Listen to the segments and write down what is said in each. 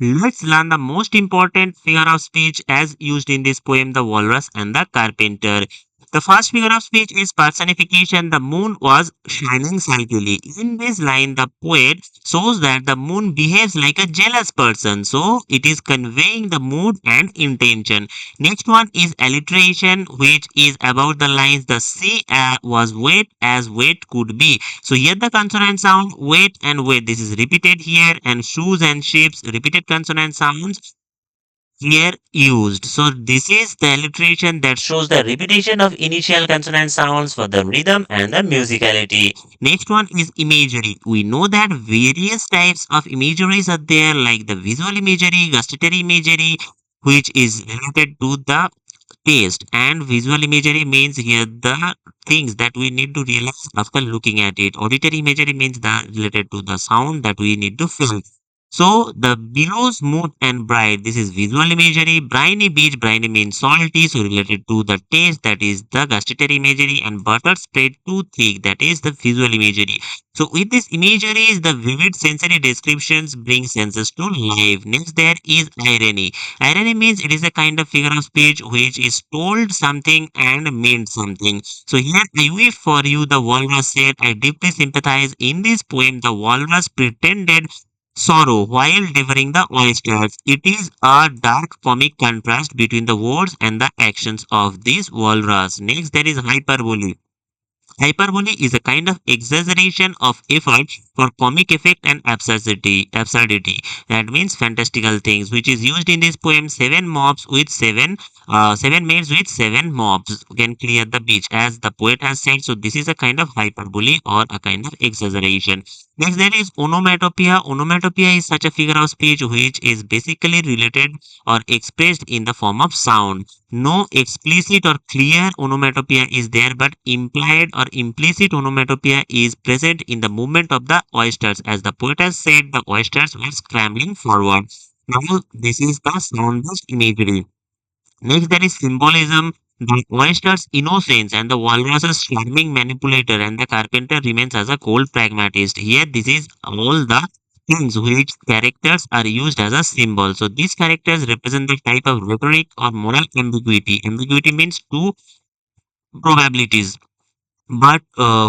Let's learn the most important figure of speech as used in this poem, The Walrus and the Carpenter. The first figure of speech is personification. The moon was shining sulkily. In this line, the poet shows that the moon behaves like a jealous person. So, it is conveying the mood and intention. Next one is alliteration, which is about the lines the sea was wet as wet could be. So here the consonant sound wait and wait. This is repeated here, and shoes and ships repeated consonant sounds here used. So this is the alliteration that shows the repetition of initial consonant sounds for the rhythm and the musicality. Next one is imagery. We know that various types of imageries are there, like the visual imagery, gustatory imagery, which is related to the taste, and visual imagery means here the things that we need to realize after looking at it. Auditory imagery means the related to the sound that we need to feel. So the billows, smooth and bright. This is visual imagery. Briny beach, briny means salty, so related to the taste, that is the gustatory imagery. And butter spread too thick, that is the visual imagery. So with this imagery, the vivid sensory descriptions bring senses to life. Next there is irony. Irony means it is a kind of figure of speech which is told something and meant something. So here I wish for you, the walrus said, I deeply sympathize. In this poem, the walrus pretended sorrow while devouring the oysters. It is a dark comic contrast between the words and the actions of this walrus. Next, there is hyperbole. Hyperbole is a kind of exaggeration of effort for comic effect and absurdity. Absurdity. That means fantastical things, which is used in this poem. Seven maids with seven mops can clear the beach, as the poet has said. So this is a kind of hyperbole or a kind of exaggeration. Next, there is onomatopoeia. Onomatopoeia is such a figure of speech which is basically related or expressed in the form of sound. No explicit or clear onomatopoeia is there, but implied or implicit onomatopoeia is present in the movement of the oysters. As the poet has said, the oysters were scrambling forward. Now, this is the sound-based imagery. Next, there is symbolism. The oyster's innocence and the walrus's charming manipulator, and the carpenter remains as a cold pragmatist. Here, this is all the things which characters are used as a symbol. So these characters represent the type of rhetoric or moral ambiguity. Ambiguity means two probabilities, but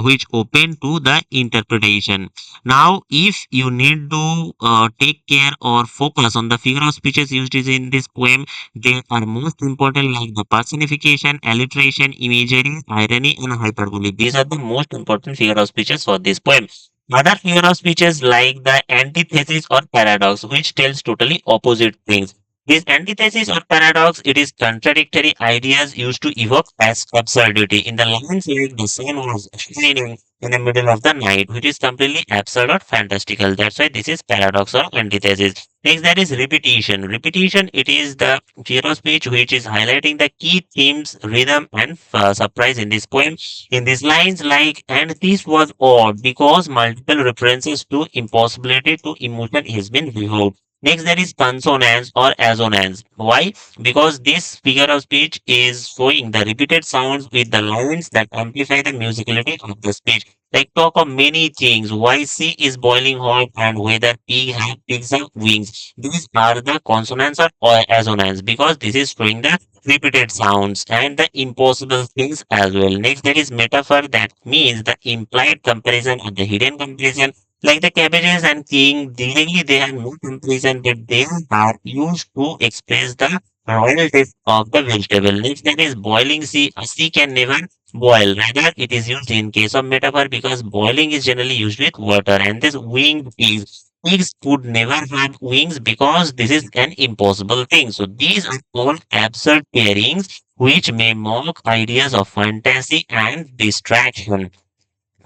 which open to the interpretation. Now, if you need to take care or focus on the figure of speeches used in this poem, they are most important, like the personification, alliteration, imagery, irony, and hyperbole. These are the most important figure of speeches for this poem. Other figure of speeches like the antithesis or paradox, which tells totally opposite things. This antithesis or paradox, it is contradictory ideas used to evoke as absurdity. In the lines like the sun was shining in the middle of the night, which is completely absurd or fantastical. That's why this is paradox or antithesis. Next, there is repetition. Repetition, it is the figure of speech which is highlighting the key themes, rhythm, and surprise in this poem. In these lines, like, and this was odd because multiple references to impossibility to emotion has been removed. Next, there is consonance or assonance. Why? Because this figure of speech is showing the repeated sounds with the lines that amplify the musicality of the speech. Like talk of many things. Why sea is boiling hot and whether pigs have wings. These are the consonants or assonance, because this is showing the repeated sounds and the impossible things as well. Next, there is metaphor, that means the implied comparison or the hidden comparison, like the cabbages and king, directly they have no comparison, but they are used to express the royal taste of the vegetable. Next, there is boiling sea. A sea can never boil. Rather, it is used in case of metaphor because boiling is generally used with water. And this winged pigs. Pigs would never have wings because this is an impossible thing. So these are all absurd pairings which may mock ideas of fantasy and distraction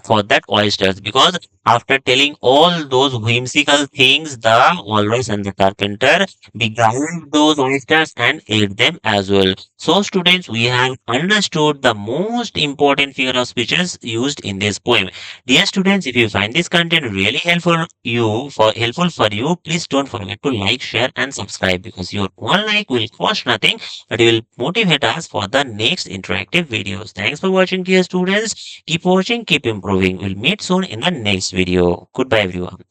for that oysters, because after telling all those whimsical things, the walrus and the carpenter beguiled those oysters and ate them as well. So students, we have understood the most important figure of speeches used in this poem. Dear students, if you find this content really helpful for you, please don't forget to like, share and subscribe, because your one like will cost nothing, but it will motivate us for the next interactive videos. Thanks for watching, dear students. Keep watching, keep improving. We'll meet soon in the next video. Goodbye, everyone.